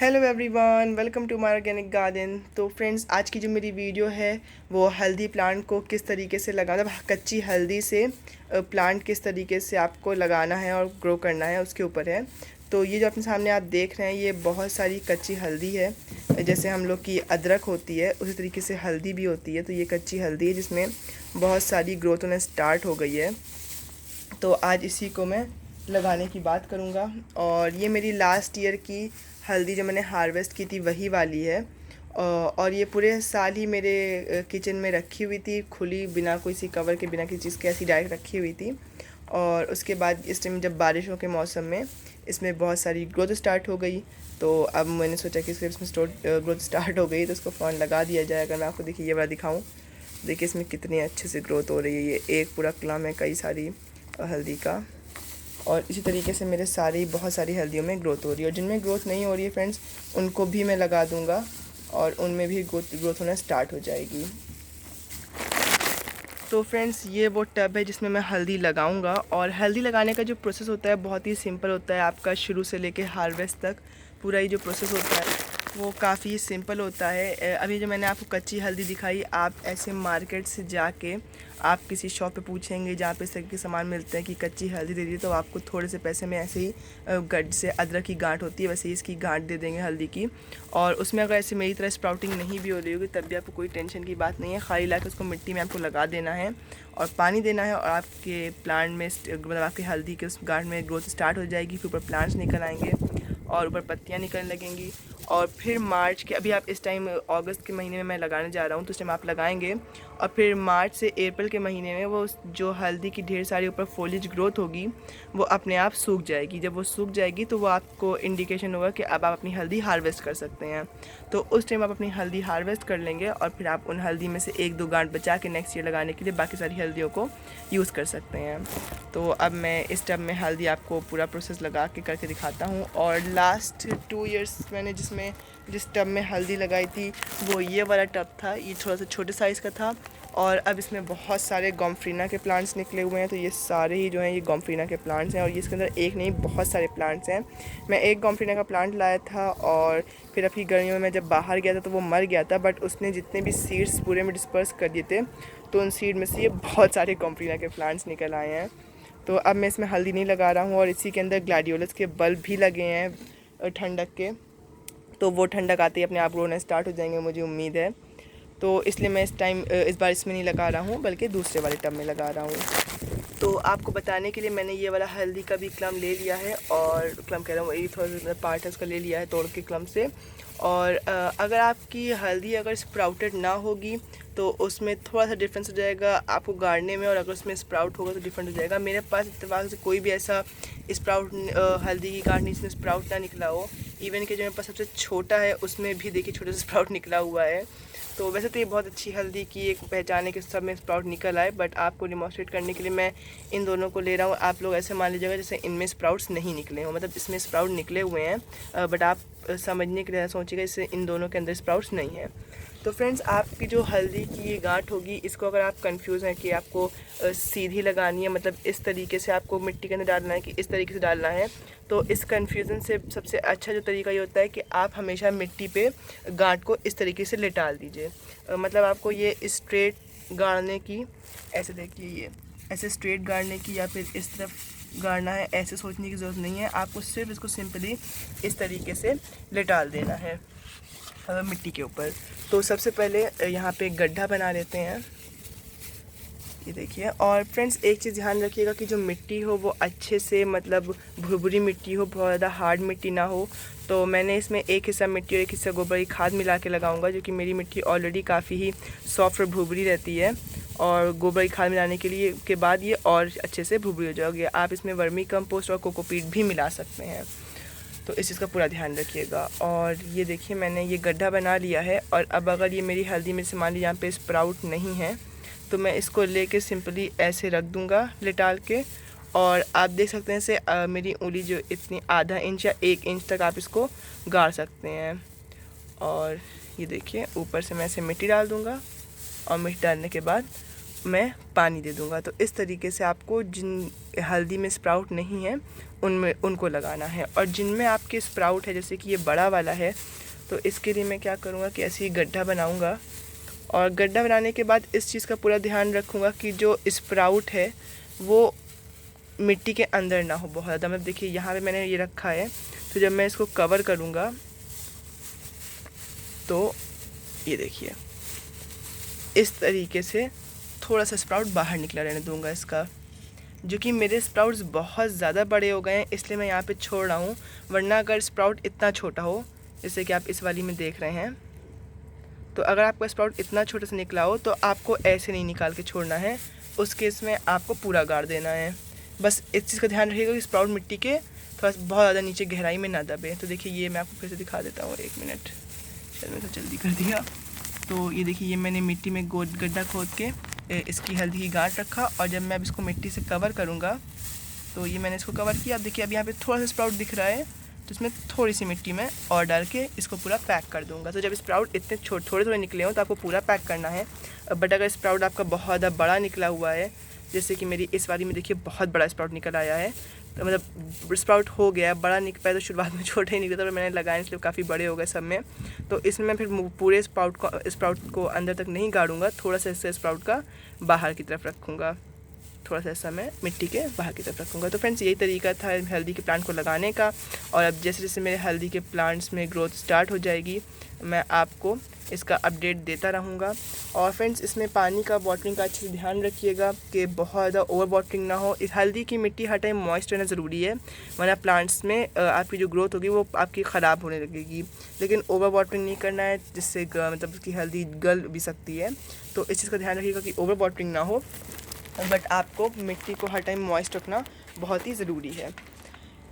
Hello everyone, welcome to my organic garden. तो friends, आज की जो मेरी वीडियो है वो हल्दी प्लांट को किस तरीके से लगाना, मतलब कच्ची हल्दी से प्लांट किस तरीके से आपको लगाना है और ग्रो करना है उसके ऊपर है। तो ये जो अपने सामने आप देख रहे हैं ये बहुत सारी कच्ची हल्दी है। जैसे हम लोग की अदरक होती है उसी तरीके से हल्दी भी होती है। तो ये कच्ची हल्दी है जिसमें बहुत सारी ग्रोथ होना स्टार्ट हो गई है। तो आज इसी को मैं लगाने की बात करूँगा। और ये मेरी लास्ट ईयर की हल्दी जो मैंने हार्वेस्ट की थी वही वाली है। और ये पूरे साल ही मेरे किचन में रखी हुई थी, खुली, बिना किसी कवर के, बिना किसी चीज़ के, ऐसी डायरेक्ट रखी हुई थी। और उसके बाद इस टाइम जब बारिशों के मौसम में इसमें बहुत सारी ग्रोथ स्टार्ट हो गई। तो अब मैंने सोचा कि इसमें ग्रोथ स्टार्ट हो गई तो इसको फ़ोन लगा दिया जाए। अगर मैं आपको देखिए ये वाला दिखाऊँ, देखिए इसमें कितनी अच्छे से ग्रोथ हो रही है। ये एक पूरा क्लम है कई सारी हल्दी का। और इसी तरीके से मेरे बहुत सारी हल्दियों में ग्रोथ हो रही है। और जिनमें ग्रोथ नहीं हो रही है फ्रेंड्स, उनको भी मैं लगा दूंगा और उनमें भी ग्रोथ होना स्टार्ट हो जाएगी। तो फ्रेंड्स, ये वो टब है जिसमें मैं हल्दी लगाऊंगा। और हल्दी लगाने का जो प्रोसेस होता है बहुत ही सिंपल होता है। आपका शुरू से लेके हार्वेस्ट तक पूरा ही जो प्रोसेस होता है वो काफ़ी सिंपल होता है। अभी जो मैंने आपको कच्ची हल्दी दिखाई, आप ऐसे मार्केट से जाके आप किसी शॉप पे पूछेंगे जहाँ पे इस तरह के सामान मिलते हैं कि कच्ची हल्दी दे दी, तो आपको थोड़े से पैसे में ऐसे ही गड्ढ से अदरक की गांठ होती है वैसे ही इसकी गांठ दे देंगे हल्दी की। और उसमें अगर ऐसे मेरी तरह स्प्राउटिंग नहीं भी हो रही होगी तब भी आपको कोई टेंशन की बात नहीं है। खाली ला के उसको मिट्टी में आपको लगा देना है और पानी देना है और आपके प्लांट में, मतलब आपकी हल्दी के उस गांठ में ग्रोथ स्टार्ट हो जाएगी। फिर ऊपर प्लांट्स निकल आएंगे और ऊपर पत्तियाँ निकलने लगेंगी। और फिर मार्च के, अभी आप इस टाइम अगस्त के महीने में मैं लगाने जा रहा हूँ, तो उस टाइम आप लगाएंगे। और फिर मार्च से अप्रैल के महीने में वो जो हल्दी की ढेर सारी ऊपर फोलिज ग्रोथ होगी वो अपने आप सूख जाएगी। जब वो सूख जाएगी तो वो आपको इंडिकेशन होगा कि अब आप अपनी हल्दी हार्वेस्ट कर सकते हैं। तो उस टाइम आप अपनी हल्दी हार्वेस्ट कर लेंगे और फिर आप उन हल्दी में से एक दो गांठ बचा के नेक्स्ट ईयर लगाने के लिए बाकी सारी हल्दियों को यूज़ कर सकते हैं। तो अब मैं इस टब में हल्दी आपको पूरा प्रोसेस लगा के करके दिखाता हूँ। और लास्ट 2 इयर्स मैंने जिस टब में हल्दी लगाई थी वो ये वाला टब था। ये थोड़ा सा छोटे साइज़ का था और अब इसमें बहुत सारे गॉम्फ्रीना के प्लांट्स निकले हुए हैं। तो ये सारे ही जो हैं ये गॉम्फ्रीना के प्लांट्स हैं और ये इसके अंदर एक नहीं बहुत सारे प्लांट्स हैं। मैं एक गॉम्फ्रीना का प्लांट लाया था और फिर अभी गर्मियों में जब बाहर गया था तो वो मर गया था, बट उसने जितने भी सीड्स पूरे में डिस्पर्स कर दिए थे तो उन सीड में से ये बहुत सारे गॉम्फ्रीना के प्लांट्स निकल आए हैं। तो अब मैं इसमें हल्दी नहीं लगा रहा हूँ और इसी के अंदर ग्लैडियोलस के बल्ब भी लगे हैं ठंडक के। तो वो ठंडक आते ही अपने आप ग्रो होना स्टार्ट हो जाएंगे, मुझे उम्मीद है। तो इसलिए मैं इस बार इसमें नहीं लगा रहा हूँ बल्कि दूसरे वाले टब में लगा रहा हूँ। तो आपको बताने के लिए मैंने ये वाला हल्दी का भी क्लम ले लिया है, और क्लम कह रहा हूँ, ये थोड़ा पार्ट है उसका ले लिया है तोड़ के क्लम से। और अगर आपकी हल्दी अगर स्प्राउटेड ना होगी तो उसमें थोड़ा सा डिफरेंस हो जाएगा आपको गाड़ने में, और अगर उसमें स्प्राउट होगा तो डिफरेंट हो जाएगा। मेरे पास इत्तेफाक से कोई भी ऐसा स्प्राउट हल्दी की गाढ़नी इसमें स्प्राउट ना निकला हो। इवन कि जो मेरे पास सबसे छोटा है उसमें भी देखिए छोटे से स्प्राउट निकला हुआ है। तो वैसे तो ये बहुत अच्छी हल्दी की एक पहचान है कि सब में स्प्राउट निकल आए, बट आपको डिमॉन्स्ट्रेट करने के लिए मैं इन दोनों को ले रहा हूँ। आप लोग ऐसे मान लीजिएगा जैसे इनमें स्प्राउट्स नहीं निकले हो, मतलब इसमें स्प्राउट निकले हुए हैं बट आप समझने के लिए सोचिएगा जैसे इन दोनों के अंदर स्प्राउट्स नहीं है। तो फ्रेंड्स, आपकी जो हल्दी की ये गांठ होगी इसको अगर आप कंफ्यूज हैं कि आपको सीधी लगानी है, मतलब इस तरीके से आपको मिट्टी के अंदर डालना है कि इस तरीके से डालना है, तो इस कन्फ्यूज़न से सबसे अच्छा जो तरीका ये होता है कि आप हमेशा मिट्टी पे गांठ को इस तरीके से लेटाल दीजिए। मतलब आपको ये स्ट्रेट गाड़ने की, ऐसे देखिए ये ऐसे स्ट्रेट गाड़ने की या फिर इस तरफ गाड़ना है ऐसे सोचने की ज़रूरत नहीं है। आपको सिर्फ इसको सिंपली इस तरीके से लेटाल देना है मिट्टी के ऊपर। तो सबसे पहले यहाँ पे एक गड्ढा बना लेते हैं, ये देखिए। और फ्रेंड्स, एक चीज़ ध्यान रखिएगा कि जो मिट्टी हो वो अच्छे से, मतलब भुरभुरी मिट्टी हो, बहुत ज़्यादा हार्ड मिट्टी ना हो। तो मैंने इसमें एक हिस्सा मिट्टी और एक हिस्सा गोबर की खाद मिला के लगाऊंगा, जो कि मेरी मिट्टी ऑलरेडी काफ़ी ही सॉफ्ट और भुरभुरी रहती है। और गोबर की खाद मिलाने के बाद ये और अच्छे से भुरभुरी हो जाओगे। आप इसमें वर्मी कंपोस्ट और कोकोपीट भी मिला सकते हैं। तो इस चीज़ का पूरा ध्यान रखिएगा। और ये देखिए मैंने ये गड्ढा बना लिया है। और अब अगर ये मेरी हल्दी में से मान लीजिए यहाँ पे स्प्राउट नहीं है तो मैं इसको लेके सिंपली ऐसे रख दूँगा लेटाल के। और आप देख सकते हैं इसे मेरी उंगली जो इतनी आधा इंच या 1 इंच तक आप इसको गाड़ सकते हैं। और ये देखिए ऊपर से मैं ऐसे मिट्टी डाल दूँगा और मिट्टी डालने के बाद मैं पानी दे दूँगा। तो इस तरीके से आपको जिन हल्दी में स्प्राउट नहीं है उनमें उनको लगाना है। और जिनमें आपके स्प्राउट है, जैसे कि ये बड़ा वाला है, तो इसके लिए मैं क्या करूँगा कि ऐसे ही गड्ढा बनाऊँगा। और गड्ढा बनाने के बाद इस चीज़ का पूरा ध्यान रखूँगा कि जो स्प्राउट है वो मिट्टी के अंदर ना हो बहुत ज़्यादा। मतलब देखिए यहाँ पे मैंने ये रखा है, तो जब मैं इसको कवर करूँगा तो ये देखिए इस तरीके से थोड़ा सा स्प्राउट बाहर निकला रहने दूँगा इसका। जो कि मेरे स्प्राउट्स बहुत ज़्यादा बड़े हो गए हैं, इसलिए मैं यहाँ पे छोड़ रहा हूँ। वरना अगर स्प्राउट इतना छोटा हो, जैसे कि आप इस वाली में देख रहे हैं, तो अगर आपका स्प्राउट इतना छोटा सा निकला हो तो आपको ऐसे नहीं निकाल के छोड़ना है, उस केस में आपको पूरा गाड़ देना है। बस इस चीज़ का ध्यान रखिएगा कि स्प्राउट मिट्टी के थोड़ा बहुत ज़्यादा नीचे गहराई में ना दबे। तो देखिए ये मैं आपको फिर से दिखा देता हूँ, 1 मिनट, शायद मैं तो जल्दी कर दिया। तो ये देखिए ये मैंने मिट्टी में गड्ढा खोद के इसकी हल्दी की गांठ रखा, और जब मैं अब इसको मिट्टी से कवर करूँगा तो ये मैंने इसको कवर किया। अब देखिए अब यहाँ पे थोड़ा सा स्प्राउट दिख रहा है, तो इसमें थोड़ी सी मिट्टी में और डाल के इसको पूरा पैक कर दूँगा। तो जब स्प्राउट इतने थोड़े थोड़े निकले हों तो आपको पूरा पैक करना है। बट अगर स्प्राउट आपका बहुत ज़्यादा बड़ा निकला हुआ है, जैसे कि मेरी इस वाली में देखिए बहुत बड़ा स्प्राउट निकल आया है, तो मतलब स्प्राउट हो गया बड़ा निकला, तो शुरुआत में छोटे ही निकले थे, तो मैंने लगाए इसलिए काफ़ी बड़े हो गए सब में। तो इसमें मैं फिर पूरे स्प्राउट को अंदर तक नहीं गाड़ूंगा, थोड़ा सा इससे स्प्राउट का बाहर की तरफ रखूँगा, थोड़ा सा ऐसा मैं मिट्टी के बाहर की तरफ रखूँगा। तो फ्रेंड्स यही तरीका था हल्दी के प्लांट को लगाने का। और अब जैसे जैसे मेरे हल्दी के प्लांट्स में ग्रोथ स्टार्ट हो जाएगी, मैं आपको इसका अपडेट देता रहूँगा। और फ्रेंड्स इसमें पानी का वाटरिंग का अच्छे से ध्यान रखिएगा कि बहुत ज़्यादा ओवर वाटरिंग ना हो। इस हल्दी की मिट्टी हर टाइम मॉइस्ट रहना ज़रूरी है, वरना प्लांट्स में आपकी जो ग्रोथ होगी वो आपकी ख़राब होने लगेगी। लेकिन ओवर वाटरिंग नहीं करना है, जिससे मतलब उसकी हल्दी गल भी सकती है। तो इस चीज़ का ध्यान रखिएगा कि ओवर वाटरिंग ना हो, बट आपको मिट्टी को हर टाइम मॉइस्ट रखना बहुत ही ज़रूरी है।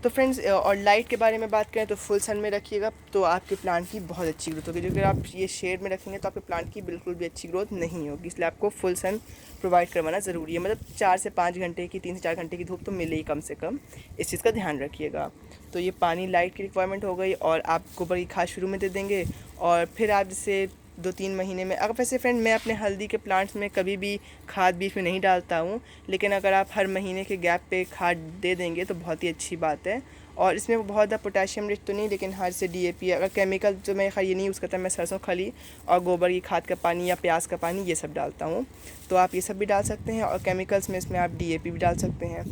तो फ्रेंड्स और लाइट के बारे में बात करें तो फुल सन में रखिएगा, तो आपके प्लांट की बहुत अच्छी ग्रोथ होगी। जो अगर आप ये शेड में रखेंगे तो आपके प्लांट की बिल्कुल भी अच्छी ग्रोथ नहीं होगी, इसलिए आपको फुल सन प्रोवाइड करवाना ज़रूरी है। मतलब 4 से 5 घंटे की, 3 से 4 घंटे की धूप तो मिले ही कम से कम, इस चीज़ का ध्यान रखिएगा। तो ये पानी लाइट की रिक्वायरमेंट हो गई, और आप गोबर की खाद शुरू में दे देंगे, और फिर आप जैसे 2-3 महीने में, अगर वैसे फ्रेंड मैं अपने हल्दी के प्लांट्स में कभी भी खाद बीच में नहीं डालता हूँ, लेकिन अगर आप हर महीने के गैप पे खाद दे देंगे तो बहुत ही अच्छी बात है। और इसमें बहुत ज़्यादा पोटेशियम रिच तो नहीं, लेकिन हर से DAP, अगर केमिकल जो मैं ये नहीं यूज़ करता, मैं सरसों खली और गोबर की खाद का पानी या प्याज का पानी ये सब डालता हूँ। तो आप ये सब भी डाल सकते हैं, और केमिकल्स में इसमें आप DAP भी डाल सकते हैं।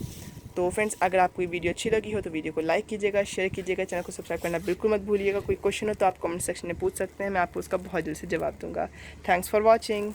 तो फ्रेंड्स अगर आपको ये वीडियो अच्छी लगी हो तो वीडियो को लाइक कीजिएगा, शेयर कीजिएगा, चैनल को सब्सक्राइब करना बिल्कुल मत भूलिएगा। कोई क्वेश्चन हो तो आप कमेंट सेक्शन में पूछ सकते हैं, मैं आपको उसका बहुत जल्दी से जवाब दूंगा। Thanks for watching.